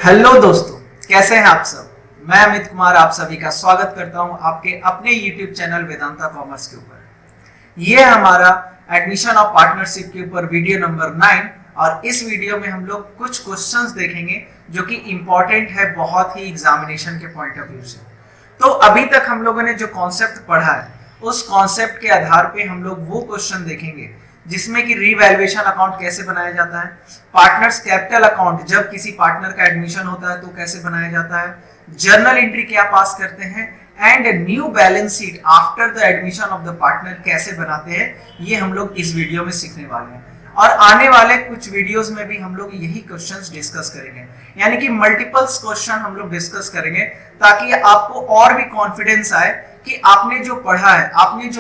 Hello दोस्तों, कैसे हैं आप सब। मैं अमित कुमार आप सभी का स्वागत करता हूं आपके अपने YouTube चैनल वेदांता कॉमर्स के ऊपर। ये हमारा एडमिशन ऑफ पार्टनरशिप के ऊपर वीडियो नंबर 9 और इस वीडियो में हम लोग कुछ क्वेश्चंस देखेंगे जो कि इंपॉर्टेंट है बहुत ही एग्जामिनेशन के पॉइंट ऑफ व्यू से। तो अभी तक हम लोगों ने जो कॉन्सेप्ट पढ़ा है उस कॉन्सेप्ट के आधार पे हम लोग वो क्वेश्चन देखेंगे जिसमें कि रीवैल्यूएशन अकाउंट कैसे बनाया जाता है, पार्टनर्स कैपिटल अकाउंट जब किसी पार्टनर का एडमिशन होता है तो कैसे बनाया जाता है, जर्नल एंट्री क्या पास करते हैं and new balance sheet after the admission of the partner कैसे बनाते हैं, ये हम लोग इस वीडियो में सीखने वाले हैं। और आने वाले कुछ वीडियोस में भी हम लोग यही क्वेश्चंस डिस्कस करेंगे, यानी कि मल्टीपल्स क्वेश्चन हम लोग डिस्कस करेंगे ताकि आपको और भी कॉन्फिडेंस आए कि आपने जो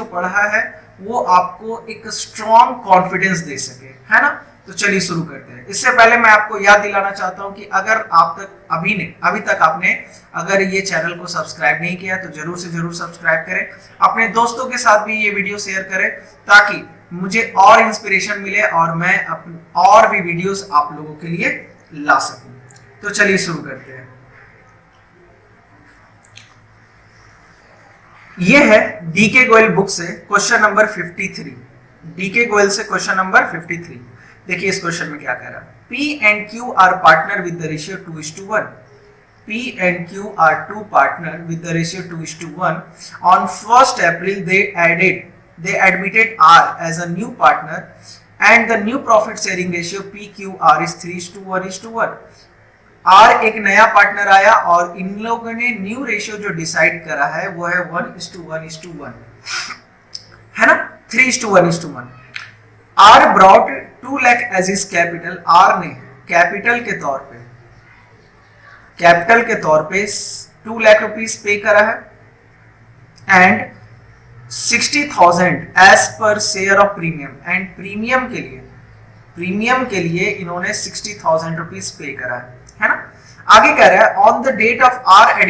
पढ़ा है वो आपको एक स्ट्रॉन्ग कॉन्फिडेंस दे सके, है ना। तो चलिए शुरू करते हैं। इससे पहले मैं आपको याद दिलाना चाहता हूं कि अगर अभी तक आपने अगर ये चैनल को सब्सक्राइब नहीं किया तो जरूर से जरूर सब्सक्राइब करें, अपने दोस्तों के साथ भी ये वीडियो शेयर करें ताकि मुझे और इंस्पिरेशन मिले और मैं और भी वीडियोस आप लोगों के लिए ला सकूं। तो चलिए शुरू करते हैं। ये है डीके गोयल बुक से क्वेश्चन नंबर 53। डीके गोयल से क्वेश्चन नंबर 53। देखिए इस क्वेश्चन में क्या कह रहा है। P and Q are partner with the ratio 2:1. P and Q are two partner with the ratio 2:1. On 1st April they admitted R as a new partner and the new profit sharing ratio PQR is 3:1:1. Are एक नया partner आया और इन लोगों ने new ratio जो decide करा है वो है 1:1:1, है ना, 3:1:1। R brought 2 lakh as is capital. R ने कैपिटल के तौर पे 2 लाख रुपीस पे करा है and 60,000 as per share of premium and premium के लिए इन्होंने 60,000 रुपीस पे करा है ना। आगे कह रहा है on the date of R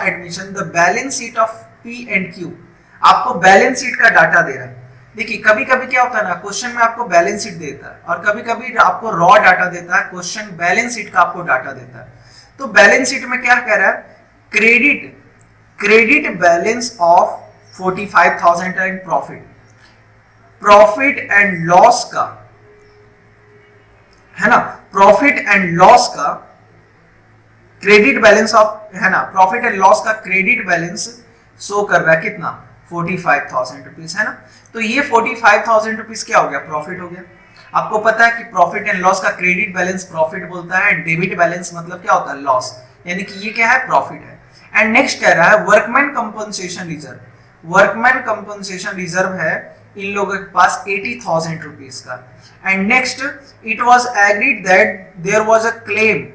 admission the balance sheet of P and Q. आपको बैलेंस शीट का डाटा दे रहा है। देखिए कभी कभी क्या होता है ना, क्वेश्चन में आपको बैलेंस शीट देता है और कभी कभी आपको रॉ डाटा देता है, क्वेश्चन बैलेंस शीट का आपको डाटा देता है। तो बैलेंस शीट में क्या कह रहा है, credit balance of 45,000 and profit and loss का, है ना, प्रॉफिट एंड लॉस का क्रेडिट बैलेंस ऑफ, है ना, प्रॉफिट एंड लॉस का क्रेडिट बैलेंस शो कर रहा है कितना, 45,000 रुपीज, है ना। तो ये 45,000 रुपीज क्या हो गया, प्रॉफिट हो गया। आपको पता है कि प्रॉफिट एंड लॉस का क्रेडिट बैलेंस प्रॉफिट बोलता है, डेबिट बैलेंस मतलब क्या होता है, लॉस, यानी कि ये क्या है, प्रॉफिट है। एंड नेक्स्ट कह रहा है वर्कमैन कंपनसेशन रिजर्व है इन लोगों के पास 80,000 रुपीज का। And next it was agreed that there was a claim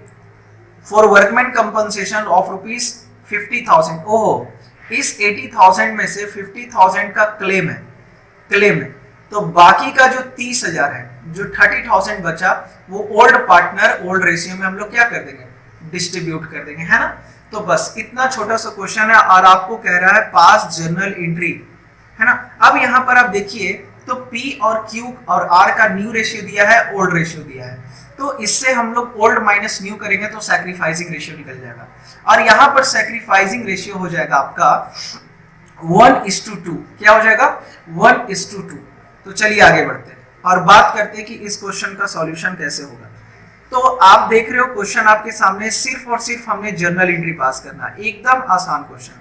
for workman compensation of rupees 50,000। ओहो, इस 80,000 में से 50,000 का क्लेम है। तो बाकी का जो 30,000 है, जो 30,000 बचा, वो ओल्ड रेशियो में हम लोग क्या कर देंगे, डिस्ट्रीब्यूट कर देंगे, है ना। तो बस इतना छोटा सा क्वेश्चन है और आपको कह रहा है पास जर्नल एंट्री, है ना। अब यहाँ पर आप देखिए तो P और Q और R का न्यू रेशियो दिया है, ओल्ड रेशियो दिया है। तो इससे हम लोग ओल्ड माइनस न्यू करेंगे तो सैक्रिफाइसिंग रेशियो निकल जाएगा और यहाँ पर सैक्रिफाइसिंग रेशियो हो जाएगा आपका 1:2। क्या हो जाएगा, 1:2। तो चलिए आगे बढ़ते हैं और बात करते हैं कि इस क्वेश्चन का सॉल्यूशन कैसे होगा। तो आप देख रहे हो क्वेश्चन आपके सामने, सिर्फ और सिर्फ हमने जर्नल एंट्री पास करना है, एकदम आसान क्वेश्चन।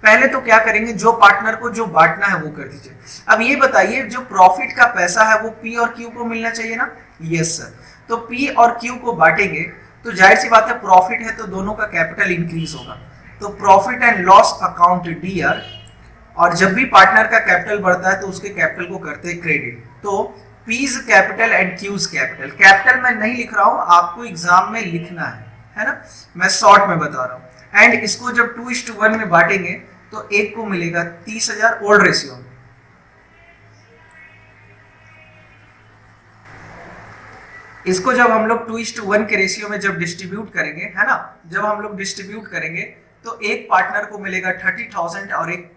पहले तो क्या करेंगे, जो पार्टनर को जो बांटना है वो कर दीजिए। अब ये बताइए जो प्रॉफिट का पैसा है वो P और Q को मिलना चाहिए ना, यस सर। तो P और Q को बांटेंगे तो जाहिर सी बात है प्रॉफिट है तो दोनों का कैपिटल इंक्रीज होगा। तो profit and loss account DR, और जब भी पार्टनर का कैपिटल बढ़ता है तो उसके कैपिटल को करते हैं क्रेडिट। तो P's capital and Q's capital मैं नहीं लिख रहा हूं, आपको एग्जाम में लिखना है ना, मैं शॉर्ट में बता रहा हूं। एंड इसको जब 2:1 में बांटेंगे तो एक को मिलेगा 30,000 ओल्ड रेशियो में। इसको जब हम लोग 2:1 के रेशियो में जब डिस्ट्रीब्यूट करेंगे, है ना, जब हम लोग डिस्ट्रीब्यूट करेंगे तो एक पार्टनर को मिलेगा 30,000 और एक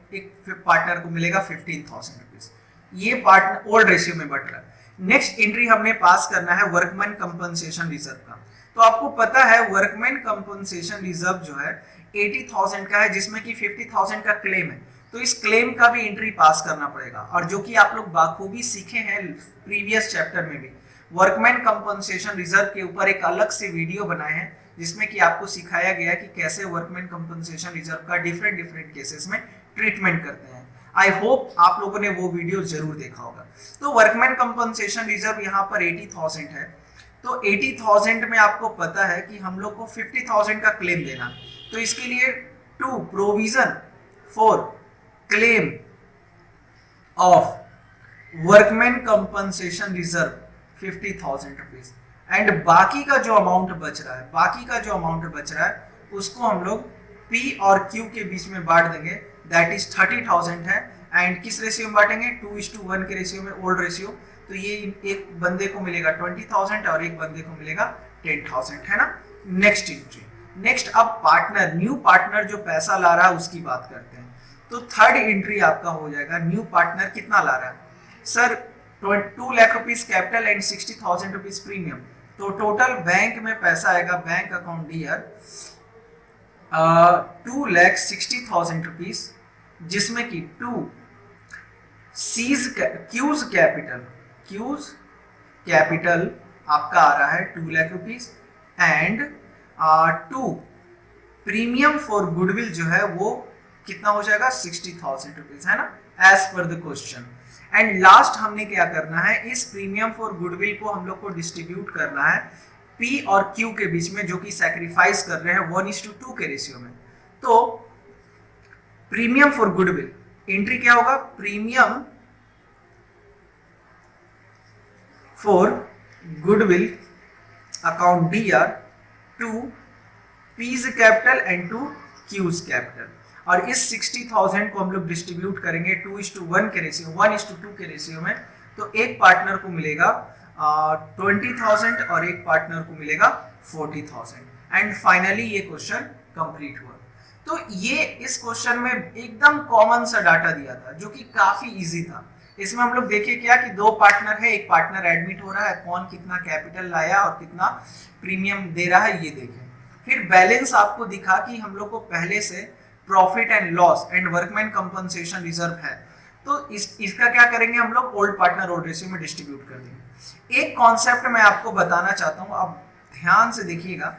पार्टनर को मिलेगा 15,000 रुपीज। ये पार्टनर ओल्ड रेशियो में बढ़ रहा है। नेक्स्ट एंट्री हमने पास करना है वर्कमैन कंपनसेशन रिजर्व का। तो आपको पता है वर्कमैन कंपनसेशन रिजर्व जो है 80,000 का है, जिसमें कि 50,000 का क्लेम है। तो इस क्लेम का भी एंट्री पास करना पड़ेगा, और जो कि आप लोग बाखूबी सीखे हैं प्रीवियस चैप्टर में भी। वर्कमैन कंपनसेशन रिजर्व के ऊपर एक अलग से वीडियो बनाए हैं जिसमें कि आपको सिखाया गया कि कैसे वर्कमैन कंपनसेशन रिजर्व का डिफरेंट डिफरेंट केसेस में ट्रीटमेंट करते हैं। आई होप आप लोगों ने वो वीडियो जरूर देखा होगा। तो वर्कमैन कंपनसेशन रिजर्व यहाँ पर 80,000 है। तो 80,000 में आपको पता है कि हम लोग को 50,000 का क्लेम देना, तो इसके लिए to provision for claim of workman compensation reserve 50,000 rupees, and बाकी का जो अमाउंट बच रहा है उसको हम लोग P और Q के बीच में बांट देंगे, दैट इज 30,000 है। एंड किस रेशियो में बांटेंगे? 2:1 के रेशियो में, ओल्ड रेशियो। तो ये एक बंदे को मिलेगा 20,000 और एक बंदे को मिलेगा 10,000, है ना। नेक्स्ट एंट्री, नेक्स्ट अब पार्टनर, न्यू पार्टनर जो पैसा ला रहा है उसकी बात करते हैं। तो थर्ड एंट्री आपका हो जाएगा, न्यू पार्टनर कितना ला रहा है? Sir 2 lakh rupees capital and 60,000 rupees premium. तो टोटल बैंक में पैसा आएगा, बैंक अकाउंट डियर 2,60,000 रुपीज, जिसमें कि क्यूज कैपिटल आपका आ रहा है 2 lakh rupees, and 2 premium for goodwill जो है वो कितना हो जाएगा? 60,000 रुपीज, है ना, as per the question. And last हमने क्या करना है, इस प्रीमियम फॉर गुडविल को हम लोग को डिस्ट्रीब्यूट करना है P और Q के बीच में, जो कि सैक्रिफाइस कर रहे हैं 1:2 के रेशियो में। तो प्रीमियम फॉर गुडविल एंट्री क्या होगा? Premium for goodwill account DR to P's capital and to Q's capital, और इस 60,000 को हम लोग डिस्ट्रीब्यूट करेंगे 2:1 के रेशियो, 1:2 के रेशियो में। तो एक पार्टनर को मिलेगा 20,000 और एक पार्टनर को मिलेगा 40,000, एंड फाइनली ये क्वेश्चन कंप्लीट हुआ। तो ये इस क्वेश्चन में एकदम कॉमन सा डाटा दिया था जो कि काफी इजी था। इसमें हम लोग देखिए क्या कि 2 पार्टनर है, एक पार्टनर एडमिट हो रहा है, कौन कितना कैपिटल लाया और कितना प्रीमियम दे रहा है ये देखें। फिर बैलेंस आपको दिखा कि हम लोग को पहले से profit and loss and workman compensation reserve है, तो इसका क्या करेंगे हम लोग? ओल्ड पार्टनर ओल्ड रेशियो में डिस्ट्रीब्यूट कर देंगे। एक कॉन्सेप्ट मैं आपको बताना चाहता हूँ, आप ध्यान से देखिएगा,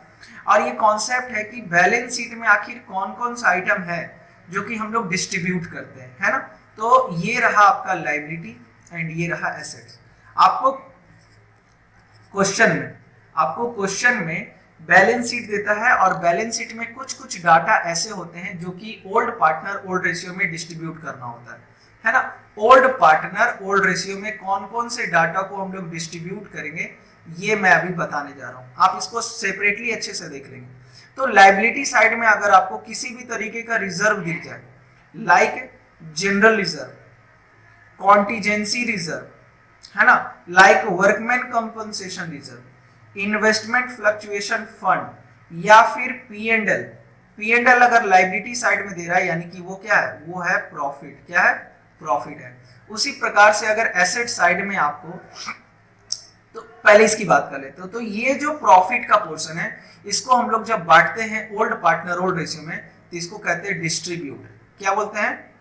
और ये कॉन्सेप्ट है कि बैलेंस शीट में आखिर कौन कौन सा आइटम है जो कि हम लोग डिस्ट्रीब्यूट करते हैं, है ना। तो ये रहा आपका लायबिलिटी एंड ये रहा एसेट्स। आपको क्वेश्चन में बैलेंस शीट देता है, और बैलेंस शीट में कुछ कुछ डाटा ऐसे होते हैं जो कि ओल्ड पार्टनर ओल्ड रेशियो में डिस्ट्रीब्यूट करना होता है ना। ओल्ड पार्टनर ओल्ड रेशियो में कौन कौन से डाटा को हम लोग डिस्ट्रीब्यूट करेंगे ये मैं अभी बताने जा रहा हूं, आप इसको सेपरेटली अच्छे से देख लेंगे। तो लायबिलिटी साइड में अगर आपको किसी भी तरीके का रिजर्व दिख जाए, like general reserve, contingency reserve, है ना, like workman compensation reserve, investment fluctuation fund, या फिर P&L अगर लायबिलिटी साइड में दे रहा है, यानी कि वो क्या है? वो है प्रॉफिट। क्या है? प्रॉफिट है। उसी प्रकार से अगर एसेट साइड में आपको, तो पहले इसकी बात कर लेते हो। तो ये जो प्रॉफिट का पोर्शन है, इसको हम लोग जब बांटते हैं ओल्ड पार्टनर ओल्ड रेशियो में, तो इसको कहते हैं डिस्ट्रीब्यूट। क्या बोलते हैं?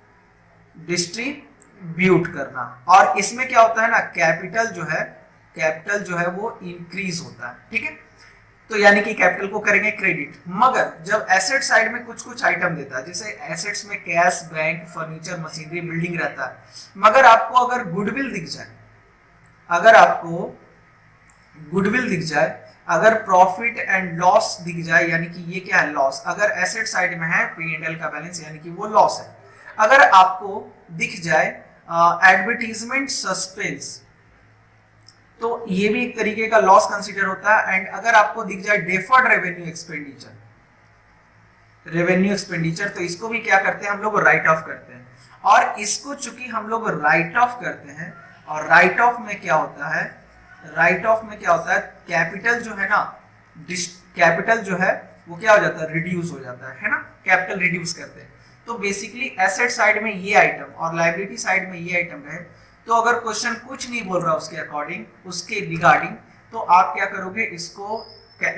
डिस्ट्रीब्यूट करना। और इसमें क्या होता है ना, कैपिटल जो है वो इंक्रीज होता है, ठीक है। तो यानी कि कैपिटल को करेंगे क्रेडिट। मगर जब एसेट साइड में कुछ कुछ आइटम देता है, जैसे एसेट्स में cash, bank, furniture, machinery, building रहता है, मगर आपको अगर गुडविल दिख जाए, अगर प्रॉफिट एंड लॉस दिख जाए, यानी कि ये क्या है? लॉस। अगर एसेट साइड में है P&L का बैलेंस, यानी कि वो लॉस है। अगर आपको दिख जाए एडवर्टीजमेंट सस्पेंस, तो ये भी एक तरीके का लॉस कंसीडर होता है। एंड अगर आपको दिख जाए डेफर्ड रेवेन्यू एक्सपेंडिचर, तो इसको भी क्या करते हैं हम लोग? राइट ऑफ करते हैं। और इसको चूंकि हम लोग राइट ऑफ करते हैं, और राइट ऑफ में क्या होता है? कैपिटल जो है वो क्या हो जाता है? रिड्यूस हो जाता है ना, कैपिटल रिड्यूस करते हैं। तो बेसिकली एसेट साइड में ये आइटम और लायबिलिटी साइड में ये आइटम रहे, तो अगर क्वेश्चन कुछ नहीं बोल रहा उसके रिगार्डिंग, तो आप क्या करोगे? इसको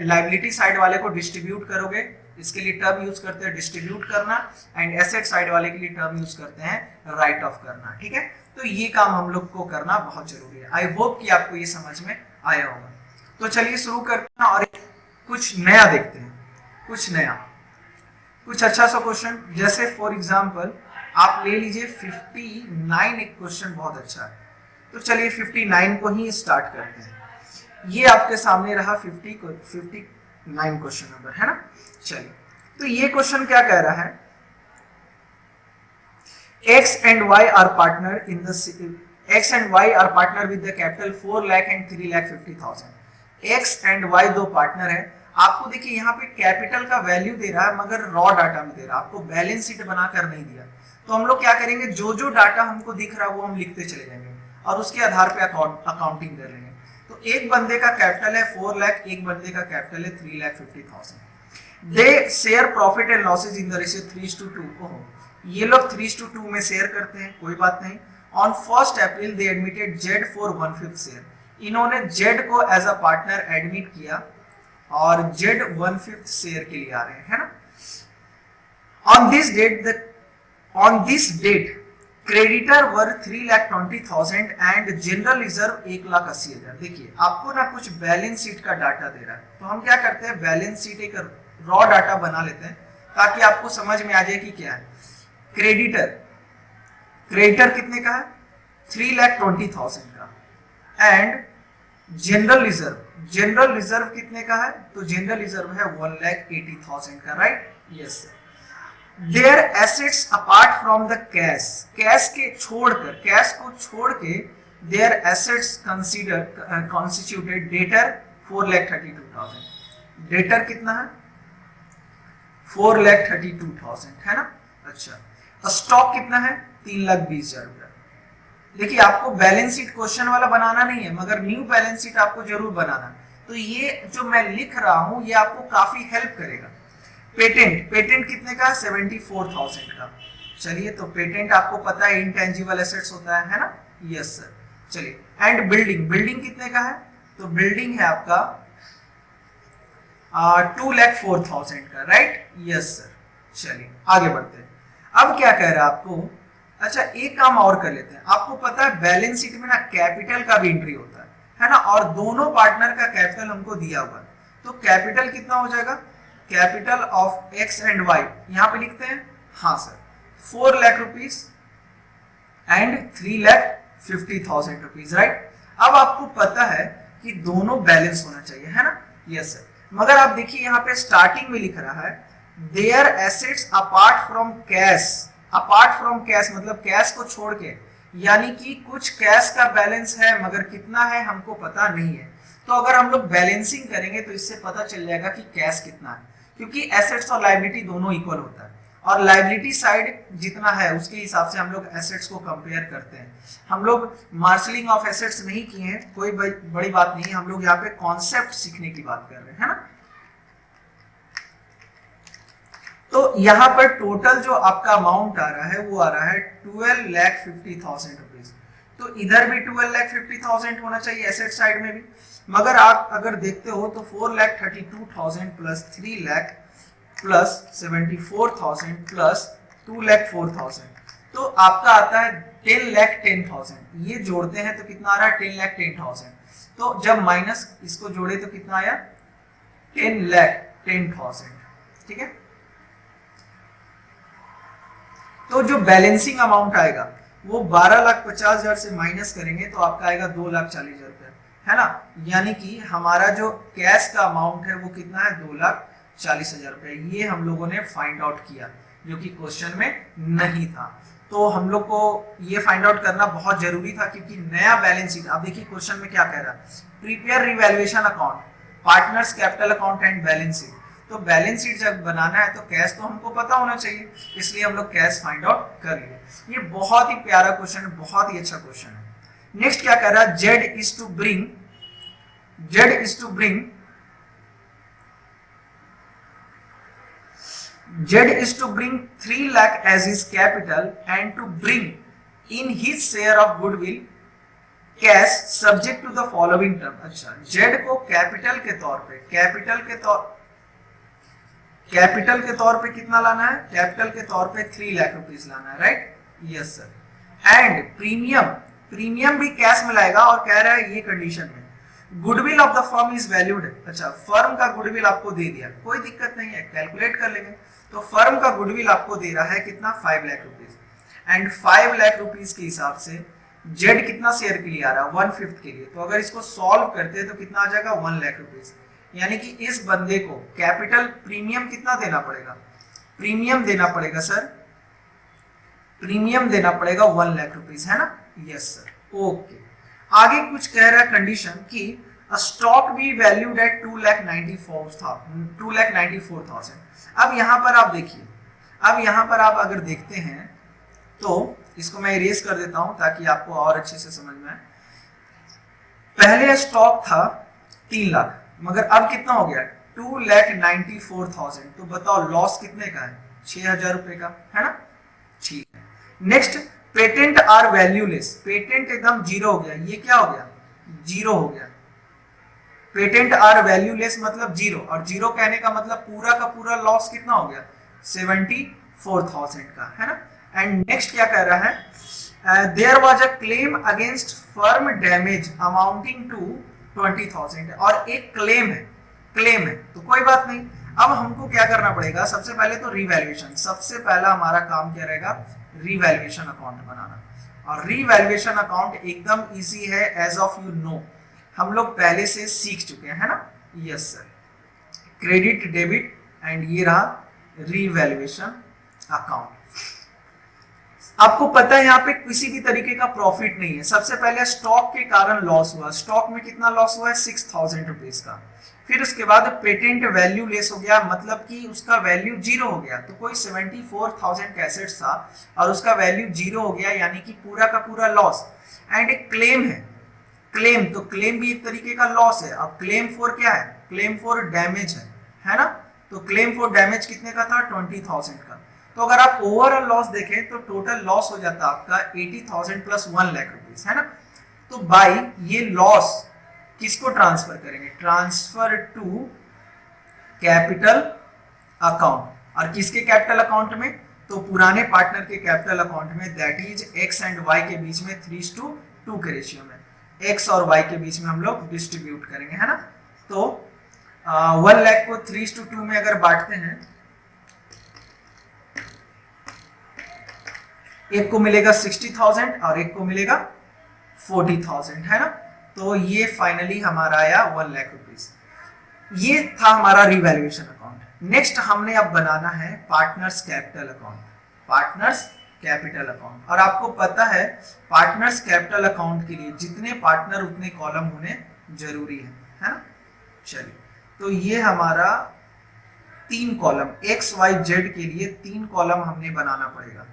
लाइबिलिटी साइड वाले को डिस्ट्रीब्यूट करोगे, इसके लिए टर्म यूज करते हैं डिस्ट्रीब्यूट करना, एंड एसेट साइड वाले के लिए टर्म यूज करते हैं राइट ऑफ करना। ठीक है, तो ये काम हम लोग को करना बहुत जरूरी है। आई होप कि आपको ये समझ में आया होगा। तो चलिए शुरू करते हैं और कुछ नया देखते हैं, कुछ अच्छा सा क्वेश्चन। जैसे फॉर एग्जांपल आप ले लीजिए 59, एक क्वेश्चन बहुत अच्छा है। तो चलिए 59 को ही स्टार्ट करते हैं। ये आपके सामने रहा 59 क्वेश्चन नंबर, है ना। चलिए, तो ये क्वेश्चन क्या कह रहा है, X and Y are partner in the X and Y are partner with the capital 4 lakh and 3,50,000। X and Y दो पार्टनर है। आपको देखिए यहाँ पे कैपिटल का वैल्यू दे रहा है मगर रॉ डाटा में दे रहा है, आपको बैलेंस शीट बनाकर नहीं दिया। तो हम लोग क्या करेंगे, जो जो डाटा हमको दिख रहा है वो हम लिखते चले जाएंगे और उसके आधार पे अकाउंटिंग कर लेंगे। तो एक बंदे का कैपिटल है 4 लाख, एक बंदे का कैपिटल है 3,50,000। They share profit and losses in the ratio 3:2। ये लोग 3:2 में शेयर करते हैं, कोई बात नहीं। On 1 April they admitted Z for 1/5 share. इन्होंने जेड को एज अ पार्टनर एडमिट किया और जेड 1/5 शेयर के लिए आ रहे हैं, है ना। On this date creditor were 3,20,000 and general reserve 1,80,000। देखिए आपको ना कुछ बैलेंस शीट का डाटा दे रहा है, तो हम क्या करते हैं, बैलेंस शीट एक रॉ डाटा बना लेते हैं ताकि आपको समझ में आ जाए कि क्या है। क्रेडिटर कितने का है, 3,20,000 का, एंड जनरल रिजर्व कितने का है, तो जनरल रिजर्व है 1,80,000 का, right. Yes sir. Their assets apart from the cash को छोड़ के their assets constituted debtor 4,32,000। Debtor कितना है, 4,32,000, है ना। अच्छा, स्टॉक कितना है, 3,20,000 रुपया। देखिए आपको बैलेंस शीट क्वेश्चन वाला बनाना नहीं है मगर न्यू बैलेंस शीट आपको जरूर बनाना। तो ये जो मैं लिख रहा हूं ये आपको काफी हेल्प करेगा। पेटेंट कितने का, 74,000 का। चलिए, तो पेटेंट आपको पता है इंटेंजिबल एसेट्स होता है ना। Yes sir. चलिए, एंड बिल्डिंग कितने का है, तो बिल्डिंग है आपका 2,04,000 का, राइट। Yes sir. चलिए आगे बढ़ते हैं। अब क्या कह रहा है आपको, अच्छा एक काम और कर लेते हैं। आपको पता है बैलेंस शीट में ना कैपिटल का भी एंट्री होता है ना, और दोनों पार्टनर का कैपिटल हमको दिया हुआ है। तो कैपिटल कितना हो जाएगा, capital of X and Y यहां पे लिखते हैं, हाँ sir, 4 lakh rupees and 3,50,000 rupees, right. अब आपको पता है कि दोनों बैलेंस होना चाहिए, है ना। Yes sir. मगर आप देखिए यहाँ पे स्टार्टिंग में लिख रहा है their assets apart from cash मतलब कैश को छोड़ के, यानी कि कुछ कैश का बैलेंस है मगर कितना है हमको पता नहीं है। तो अगर हम लोग बैलेंसिंग करेंगे तो इससे पता चल जाएगा कि कैश कितना है, क्योंकि एसेट्स और लायबिलिटी दोनों इक्वल होता है और लायबिलिटी साइड जितना है उसके हिसाब से हम लोग एसेट्स को कंपेयर करते हैं। हम लोग मार्शलिंग ऑफ एसेट्स नहीं किए हैं, कोई बड़ी बात नहीं है, हम लोग यहाँ पे कॉन्सेप्ट सीखने की बात कर रहे हैं, है ना। तो यहाँ पर टोटल जो आपका अमाउंट आ रहा है वो आ रहा है 12,50,000 रुपीज। तो इधर भी 12,50,000 होना चाहिए एसेट साइड में भी, मगर आप अगर देखते हो तो 4,32,000 प्लस 3 लाख प्लस 74,000 प्लस 2,04,000, तो आपका आता है 10,10,000। ये जोड़ते हैं तो कितना आ रहा है, 10,10,000। तो जब माइनस इसको जोड़े तो कितना आया, 10,10,000, ठीक है। तो जो बैलेंसिंग अमाउंट आएगा वो 12,50,000 से माइनस करेंगे तो आपका आएगा 2,40,000 रुपए, है ना। यानी कि हमारा जो कैश का अमाउंट है वो कितना है, 2,40,000 रुपए। ये हम लोगों ने फाइंड आउट किया जो कि क्वेश्चन में नहीं था। तो हम लोग को ये फाइंड आउट करना बहुत जरूरी था क्योंकि नया बैलेंस शीट, आप देखिए क्वेश्चन में क्या कह रहा है, prepare revaluation account, partners capital account and balance sheet. तो बैलेंस शीट जब बनाना है तो कैश तो हमको पता होना चाहिए, इसलिए हम लोग कैश फाइंड आउट कर लिए। ये बहुत ही प्यारा क्वेश्चन है, बहुत ही अच्छा क्वेश्चन है। नेक्स्ट क्या कह रहा है, Z is to bring 3 lakh as his capital and to bring in his share of goodwill cash subject to the following term. अच्छा, जेड को कैपिटल के तौर पे कितना लाना है? कैपिटल के तौर पे 3 लाख रुपीस लाना है, right? Yes sir. And premium भी कैश में लाएगा और कह रहा है ये कंडीशन में goodwill of the firm is valued. अच्छा, फर्म का गुडविल आपको दे दिया, कोई दिक्कत नहीं है, कैलकुलेट कर लेंगे। तो फर्म का गुडविल आपको दे रहा है कितना? 5 lakh rupees. And 5 lakh rupees के हिसाब से जेड कितना शेयर के लिए आ रहा है? 1/5 के लिए। तो अगर इसको सॉल्व करते हैं तो कितना आ जाएगा? 1 लाख रुपीस। यानी कि इस बंदे को कैपिटल प्रीमियम कितना देना पड़ेगा? प्रीमियम देना पड़ेगा सर, प्रीमियम देना पड़ेगा 1 लाख रुपीस, है ना? Yes sir. ओके, आगे कुछ कह रहा है कंडीशन कि स्टॉक भी वैल्यूड एट 2,94,000। अब यहाँ पर आप देखिए, अब यहाँ पर आप अगर देखते हैं तो इसको मैं इरेज कर देता हूं ताकि आपको और अच्छे से समझ में आए। पहले स्टॉक था 3 लाख, मगर अब कितना हो गया? 2,94,000। तो बताओ लॉस कितने का है? 6,000 रुपए का, है ना? ठीक है। Next, patent are valueless. Patent एकदम जीरो हो गया। ये क्या हो गया? जीरो हो गया। पेटेंट आर वैल्यूलेस मतलब जीरो, और जीरो कहने का मतलब पूरा का पूरा लॉस कितना हो गया? 74,000 का, है ना? एंड नेक्स्ट क्या कह रहा है? There was a claim against firm damage amounting to 20,000। और एक क्लेम है, तो कोई बात नहीं। अब हमको क्या करना पड़ेगा? सबसे पहले तो रिवैल्यूएशन, सबसे पहला हमारा काम क्या रहेगा? रिवैल्यूएशन अकाउंट बनाना। और रिवैल्यूएशन अकाउंट एकदम इजी है, एज ऑफ यू नो, हम लोग पहले से सीख चुके हैं, है ना? Yes sir. Credit, debit, and ये रहा रिवैल्यूएशन अकाउंट। आपको पता है यहाँ पे किसी भी तरीके का प्रॉफिट नहीं है। सबसे पहले स्टॉक के कारण लॉस हुआ। स्टॉक में कितना लॉस हुआ है? 6,000 रुपीज का। फिर उसके बाद पेटेंट वैल्यू लेस हो गया, मतलब कि उसका वैल्यू जीरो हो गया। तो कोई 74,000 का एसेट्स था और उसका वैल्यू जीरो हो गया, यानी कि पूरा का पूरा लॉस। एंड एक क्लेम है, क्लेम, तो क्लेम भी एक तरीके का लॉस है। अब क्लेम फॉर क्या है? क्लेम फॉर डैमेज है ना? तो क्लेम फॉर डैमेज कितने का था? 20,000 का। तो अगर आप ओवरऑल लॉस देखें तो टोटल लॉस हो जाता है आपका 80,000 प्लस 1 लाख रुपीस, है ना? तो बाई ये लॉस किसको ट्रांसफर करेंगे? Transfer to capital account. और किसके कैपिटल अकाउंट में? तो पुराने पार्टनर के कैपिटल अकाउंट में, that is X and Y के बीच में 3:2 के रेशियो में, एक्स और वाई के बीच में हम लोग डिस्ट्रीब्यूट करेंगे, है ना? तो 1 लाख को 3:2 में अगर बांटते हैं, एक को मिलेगा 60,000 और एक को मिलेगा 40,000, है ना? तो ये फाइनली हमारा आया 1 लाख रुपीस। ये था हमारा रिवैल्यूएशन अकाउंट। नेक्स्ट हमने अब बनाना है partners capital account, partners capital account. और आपको पता है पार्टनर्स कैपिटल अकाउंट के लिए जितने पार्टनर उतने कॉलम होने जरूरी है ना? चलिए, तो ये हमारा 3 कॉलम एक्स वाई जेड के लिए 3 कॉलम हमने बनाना पड़ेगा।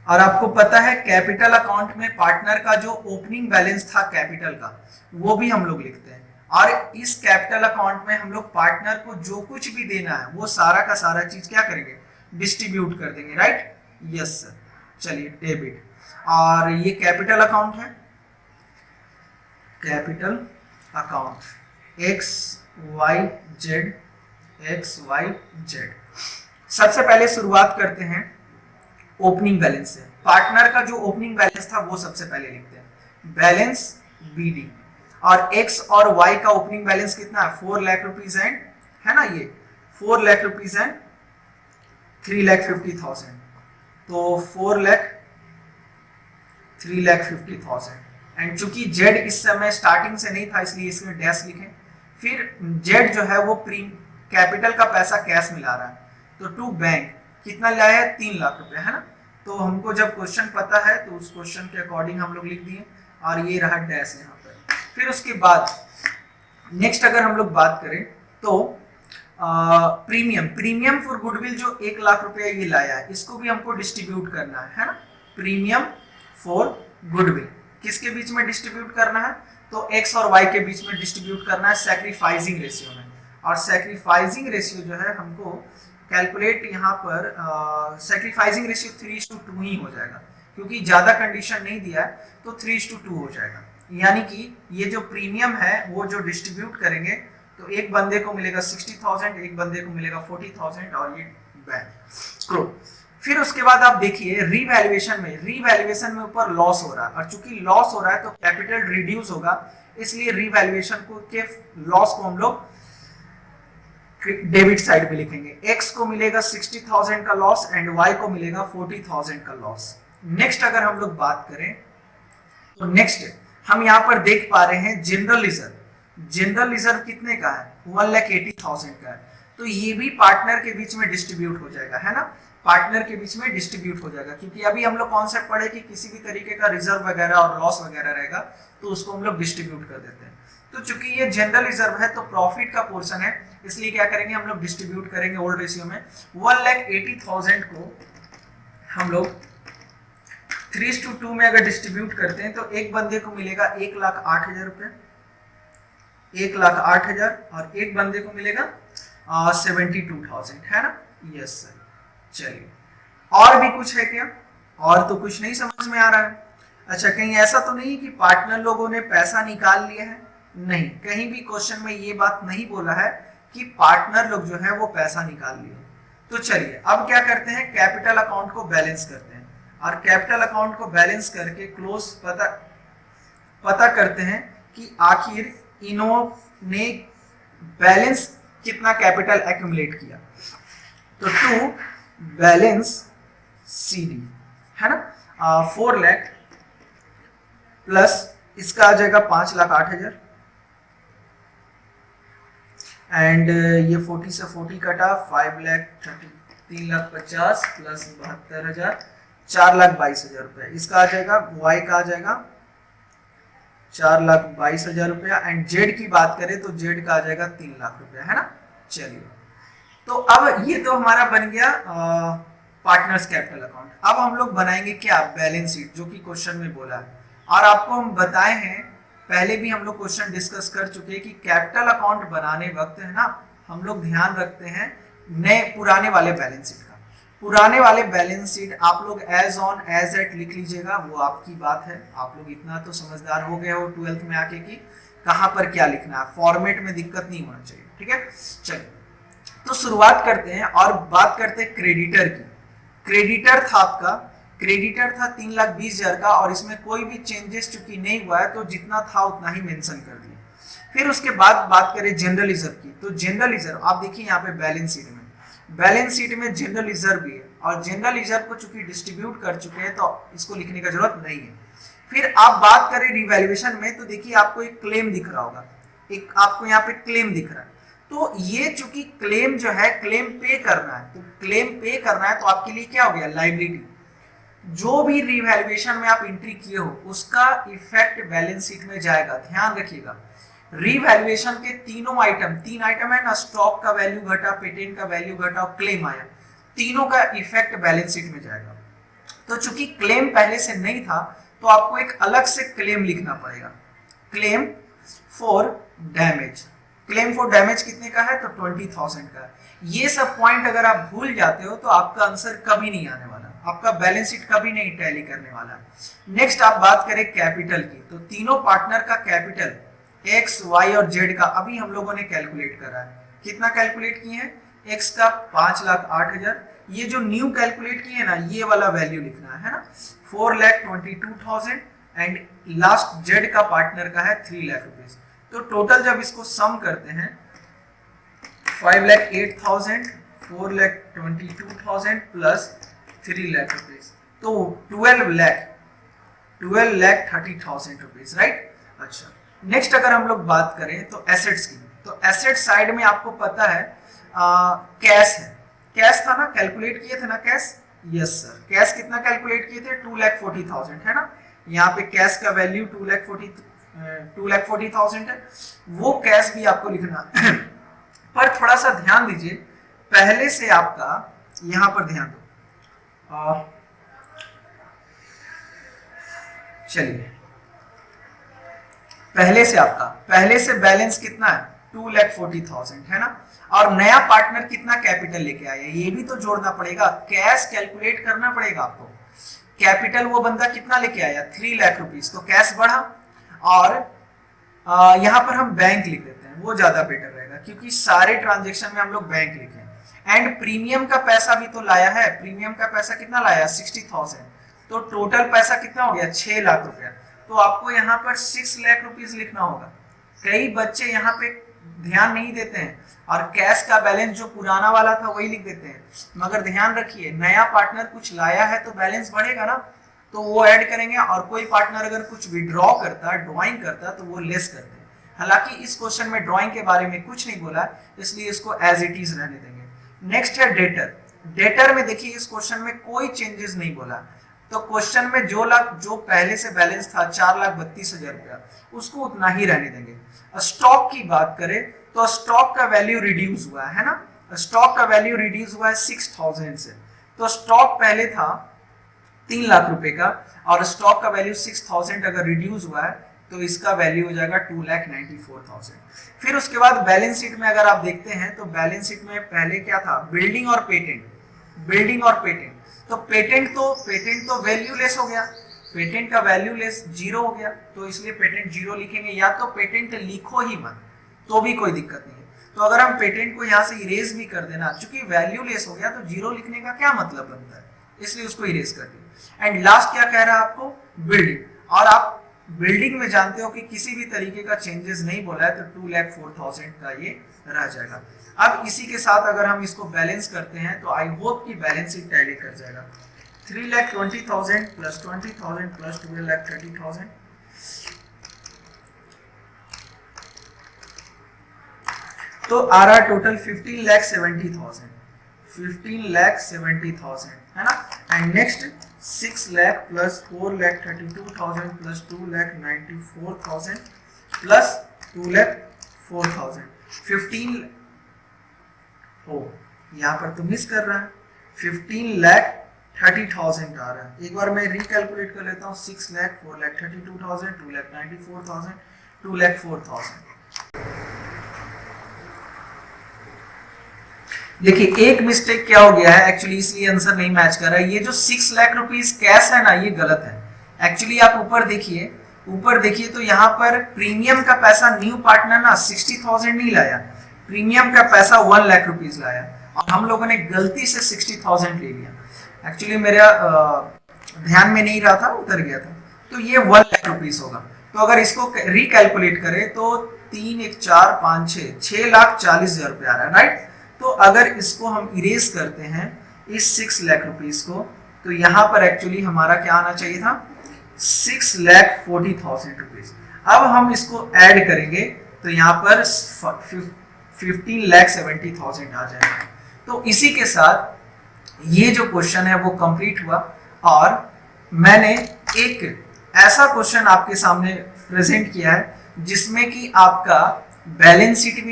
और आपको पता है कैपिटल अकाउंट में पार्टनर का जो ओपनिंग बैलेंस था कैपिटल का, वो भी हम लोग लिखते हैं। और इस कैपिटल अकाउंट में हम लोग पार्टनर को जो कुछ भी देना है वो सारा का सारा चीज क्या करेंगे? डिस्ट्रीब्यूट कर देंगे, राइट? Yes sir. चलिए, डेबिट। और ये कैपिटल अकाउंट है, capital account X Y Z, X Y Z. सबसे पहले शुरुआत करते हैं ओपनिंग बैलेंस से। पार्टनर का जो ओपनिंग बैलेंस था वो सबसे पहले लिखते हैं, बैलेंस बीडी। और एक्स और वाई का ओपनिंग बैलेंस कितना है? 4 लाख रुपीज एंड, है ना? ये 4 लाख रुपीज एंड 3,50,000। तो 4 लाख 3,50,000। एंड चूंकि जेड इस समय स्टार्टिंग से नहीं था इसलिए इसमें डैश लिखें। फिर जेड जो है वो कैपिटल का पैसा कैश मिला रहा है, तो टू बैंक कितना लाया है? 3 लाख रुपए, है ना? तो हमको जब क्वेश्चन पता है तो उस क्वेश्चन के अकॉर्डिंग हम लोग लिख दिए, और ये रहा डैश यहाँ पर। फिर उसके बाद नेक्स्ट अगर हम लोग बात करें तो प्रीमियम फॉर गुडविल जो 1 लाख रुपया ये लाया है, इसको भी हमको डिस्ट्रीब्यूट करना है ना? प्रीमियम फॉर गुडविल किसके बीच में डिस्ट्रीब्यूट करना है? तो एक्स और वाई के बीच में डिस्ट्रीब्यूट करना है सैक्रिफाइसिंग रेशियो में। और सैक्रिफाइसिंग रेशियो जो है हमको कैलकुलेट यहाँ पर सेक्रीफाइसिंग रेशियो 3:2 ही हो जाएगा, क्योंकि ज्यादा कंडीशन नहीं दिया है तो 3:2 हो जाएगा। यानी कि ये जो प्रीमियम है वो जो डिस्ट्रीब्यूट करेंगे तो एक बंदे को मिलेगा 60,000, एक बंदे को मिलेगा 40,000 और ये बैंक। फिर उसके बाद आप देखिए रीवैल्यूएशन में ऊपर लॉस हो रहा है, और चूंकि लॉस हो रहा है तो कैपिटल रिड्यूस होगा, इसलिए रीवैल्यूएशन को के लॉस को हम लोग डेबिट साइड में लिखेंगे। x को मिलेगा 60,000 का लॉस एंड y को मिलेगा 40,000 का लॉस। नेक्स्ट अगर हम लोग बात करें तो नेक्स्ट हम यहाँ पर देख पा रहे हैं जनरल रिजर्व कितने का है, 1,80,000 का है। तो ये भी पार्टनर के बीच में डिस्ट्रीब्यूट हो जाएगा, है ना, पार्टनर के बीच में डिस्ट्रीब्यूट हो जाएगा, क्योंकि अभी हम लोग कॉन्सेप्ट पढ़े कि किसी भी तरीके का रिजर्व वगैरह और लॉस वगैरह रहेगा तो उसको हम लोग डिस्ट्रीब्यूट कर देते हैं। तो चूंकि ये जनरल रिजर्व है तो प्रॉफिट का पोर्शन है, इसलिए क्या करेंगे हम लोग डिस्ट्रीब्यूट करेंगे ओल्ड रेशियो में। 1,80,000 को हम लोग 3:2 में अगर डिस्ट्रीब्यूट करते हैं तो एक बंदे को मिलेगा 1,08,000 रुपये, 1,08,000, और एक बंदे को मिलेगा 72,000, है ना। Yes sir. चलिए और भी कुछ है क्या, और तो कुछ नहीं समझ में आ रहा है। अच्छा, कहीं ऐसा तो नहीं कि पार्टनर लोगों ने पैसा निकाल लिया है, नहीं, कहीं भी क्वेश्चन में ये बात नहीं बोला है कि पार्टनर लोग जो है वो पैसा निकाल लिए। तो चलिए अब क्या करते हैं, कैपिटल अकाउंट को बैलेंस करते हैं, और कैपिटल अकाउंट को बैलेंस करके क्लोज पता करते हैं कि आखिर इन्होंने बैलेंस कितना कैपिटल एक्यूमुलेट किया। तो टू बैलेंस CD, है ना, 4 लाख प्लस इसका आ जाएगा 5,08,000 एंड ये 40 से 40 कटा 3,50,000 प्लस 72,000 4,22,000 रुपया। इसका आ जाएगा Y का आ जाएगा 4,22,000 रुपया एंड Z की बात करें तो Z का आ जाएगा 3 लाख रुपया, है ना। चलिए तो अब ये तो हमारा बन गया पार्टनर्स कैपिटल अकाउंट। अब हम लोग बनाएंगे क्या, बैलेंस शीट, जो कि क्वेश्चन में बोला है, और आपको हम बताए हैं पहले भी हम लोग क्वेश्चन डिस्कस कर चुके हैं कि कैपिटल अकाउंट बनाने वक्त, है ना, हम लोग ध्यान रखते हैं नए पुराने वाले बैलेंस शीट का। पुराने वाले बैलेंस शीट आप लोग एज ऑन एज एट लिख लीजिएगा, वो आपकी बात है। आप लोग इतना तो समझदार हो गए हो 12th में आके कि कहाँ पर क्या लिखना है, फॉर्मेट में दिक्कत नहीं होना चाहिए, ठीक है। चलिए तो शुरुआत करते हैं और बात करते हैं क्रेडिटर की। क्रेडिटर था आपका, क्रेडिटर था 3,20,000 का, और इसमें कोई भी चेंजेस चूंकि नहीं हुआ है तो जितना था उतना ही मेंशन कर दिया। फिर उसके बाद बात करें जनरल रिजर्व की, तो जनरल रिजर्व आप देखिए यहाँ पे बैलेंस शीट में जनरल रिजर्व भी है, और जनरल रिजर्व को चूंकि डिस्ट्रीब्यूट कर चुके हैं तो इसको लिखने का जरूरत नहीं है। फिर आप बात करें रिवैल्यूएशन में, तो देखिए आपको एक क्लेम दिख रहा होगा, एक आपको यहाँ पे क्लेम दिख रहा है। तो ये चूंकि क्लेम जो है, क्लेम पे करना है, तो क्लेम पे करना है तो आपके लिए क्या हो गया, लायबिलिटी। जो भी रिवैल्यूएशन में आप एंट्री किए हो उसका इफेक्ट बैलेंस शीट में जाएगा। ध्यान रखिएगा, रिवैल्यूएशन के तीनों आइटम, 3 आइटम है ना, स्टॉक का वैल्यू घटा, पेटेंट का वैल्यू घटा और क्लेम आया, तीनों का इफेक्ट बैलेंस शीट में जाएगा। तो चूंकि क्लेम पहले से नहीं था तो आपको एक अलग से क्लेम लिखना पड़ेगा, claim for damage. Claim for damage कितने का है, तो 20,000 का है। ये सब पॉइंट अगर आप भूल जाते हो तो आपका आंसर कभी नहीं आने वाला, आपका बैलेंस शीट कभी नहीं टैली करने वाला। नेक्स्ट आप बात करें कैपिटल की, तो तीनों पार्टनर का कैपिटल X, Y और Z का अभी हम लोगों ने कैलकुलेट करा है। कितना कैलकुलेट किए हैं, X का 5,08,000, ये जो न्यू कैलकुलेट किए ना ये वाला वैल्यू लिखना है ना, 4,22,000 एंड लास्ट Z का पार्टनर का है 3 लाख रुपीज। तो टोटल जब इसको सम करते हैं 5,08,000, 4,22,000 प्लस 3 लाख रुपीज, तो 12,30,000 रुपीज, राइट। अच्छा, नेक्स्ट अगर हम लोग बात करें तो एसेट्स की, तो एसेट साइड में आपको पता है कैश है, कैश था ना, कैलकुलेट किए थे ना कैश। यस सर, कैश कितना कैलकुलेट किए थे, 2,40,000, है ना। यहाँ पे कैश का वैल्यू 2,40,000 है, वो कैश भी आपको लिखना पर थोड़ा सा ध्यान दीजिए, पहले से आपका यहाँ पर ध्यान दो। चलिए पहले से बैलेंस कितना है, 2,40,000 है ना। और नया पार्टनर कितना कैपिटल लेके आया ये भी तो जोड़ना पड़ेगा, कैश कैलकुलेट करना पड़ेगा आपको। कैपिटल वो बंदा कितना लेके आया 3 लाख रुपीस, तो कैश बढ़ा। और यहाँ पर हम बैंक लिख देते हैं, वो ज्यादा बेटर रहेगा क्योंकि सारे ट्रांजेक्शन में हम लोग बैंक लिखे। एंड प्रीमियम का पैसा भी तो लाया है, प्रीमियम का पैसा कितना लाया 60,000, तो टोटल पैसा कितना हो गया 6 लाख रुपया। तो आपको यहाँ पर 6 लाख रुपीस लिखना होगा। कई बच्चे यहाँ पे ध्यान नहीं देते हैं और कैश का बैलेंस जो पुराना वाला था वही लिख देते हैं, मगर ध्यान रखिए नया पार्टनर कुछ लाया है तो बैलेंस बढ़ेगा ना, तो वो ऐड करेंगे। और कोई पार्टनर अगर कुछ विड्रॉ करता, ड्राइंग करता, तो वो लेस करते हैं। हालांकि इस क्वेश्चन में ड्राइंग के बारे में कुछ नहीं बोला, इसलिए इसको एज इट इज रहने देंगे। नेक्स्ट है डेटर। डेटर में देखिए इस क्वेश्चन में कोई चेंजेस नहीं बोला, तो क्वेश्चन में जो पहले से बैलेंस था 4,32,000 रुपया, उसको उतना ही रहने देंगे। स्टॉक की बात करें तो स्टॉक का वैल्यू रिड्यूस हुआ है ना, स्टॉक का वैल्यू रिड्यूस हुआ है 6,000 से। तो स्टॉक पहले था 3 लाख रुपए का और स्टॉक का वैल्यू 6,000 अगर रिड्यूस हुआ है तो इसका वैल्यू हो जाएगा 2,94,000। फिर उसके बाद बैलेंस शीट में अगर आप देखते हैं तो बैलेंस शीट में पहले क्या था, बिल्डिंग और पेटेंट। बिल्डिंग और पेटेंट, तो पेटेंट तो वैल्यू लेस हो गया, पेटेंट का वैल्यू लेस 0 हो गया, तो इसलिए पेटेंट 0 लिखेंगे। या तो पेटेंट लिखो ही मत तो भी कोई दिक्कत नहीं है। तो अगर हम पेटेंट को यहाँ से इरेज भी कर देना, चूंकि वैल्यू लेस हो गया तो 0 लिखने का क्या मतलब बनता है, इसलिए उसको इरेज कर दिया। एंड लास्ट क्या कह रहा है आपको, बिल्डिंग। और आप बिल्डिंग में जानते हो कि किसी भी तरीके का चेंजेस नहीं बोला है, तो 2,04,000 का ये रह जाएगा। अब इसी के साथ अगर हम इसको बैलेंस करते हैं तो आई होप कि बैलेंस शीट टैली कर जाएगा। 3,20,000 प्लस 20,000 प्लस 12,30,000, तो आ रहा टोटल 15,70,000, 15,70,000 है ना। And next 6 lakh plus 4,32,000 plus 2,94,000 plus 2,04,000, 15 हो यहाँ पर तो मिस कर रहा है, 15,30,000 आ रहा है। एक बार मैं रिकैलकुलेट कर लेता हूँ, 6 लाख 4,32,000 2,94,000 2,04,000। देखिए एक मिस्टेक क्या हो गया है एक्चुअली, इसलिए आंसर नहीं मैच कर रहा है। ये जो 6 लाख रुपीस कैश है ना, ये गलत है एक्चुअली। आप ऊपर देखिए तो यहाँ पर प्रीमियम का पैसा न्यू पार्टनर ना 60,000 नहीं लाया, प्रीमियम का पैसा 1 लाख रुपीस लाया और हम लोगों ने गलती से 60,000 ले लिया। एक्चुअली मेरा ध्यान में नहीं रहा था, उतर गया था, तो ये 1 लाख रुपीस होगा। तो अगर इसको रिकैलकुलेट करें तो 3 1 4 5 6,40,000 रुपया आ रहा है, राइट। तो अगर इसको हम इरेज करते हैं इस 6 लाख रुपीस को, तो यहाँ पर एक्चुअली हमारा क्या आना चाहिए था 6,40,000 रुपीस। अब हम इसको ऐड करेंगे तो यहाँ पर 15,70,000 आ जाएगा। तो इसी के साथ ये जो क्वेश्चन है वो कंप्लीट हुआ और मैंने एक ऐसा क्वेश्चन आपके सामने प्रेजेंट किया है जिसमें कि आपका बैलेंस शीट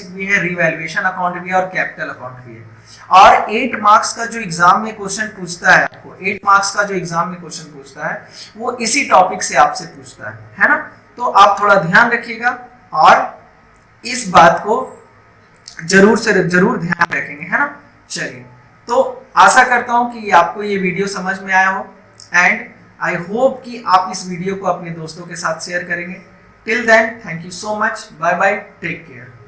भी है, रिवैल्यूएशन अकाउंट भी है और कैपिटल अकाउंट भी है। और 8 मार्क्स का जो एग्जाम में क्वेश्चन पूछता है आपको, 8 मार्क्स का जो एग्जाम में क्वेश्चन पूछता है वो इसी टॉपिक से आपसे पूछता है ना। तो आप थोड़ा ध्यान रखिएगा और इस बात को जरूर से जरूर ध्यान रखेंगे, है ना। चलिए, तो आशा करता हूं कि आपको ये वीडियो समझ में आया हो एंड आई होप कि आप इस वीडियो को अपने दोस्तों के साथ शेयर करेंगे। Till then, thank you so much. Bye bye. Take care.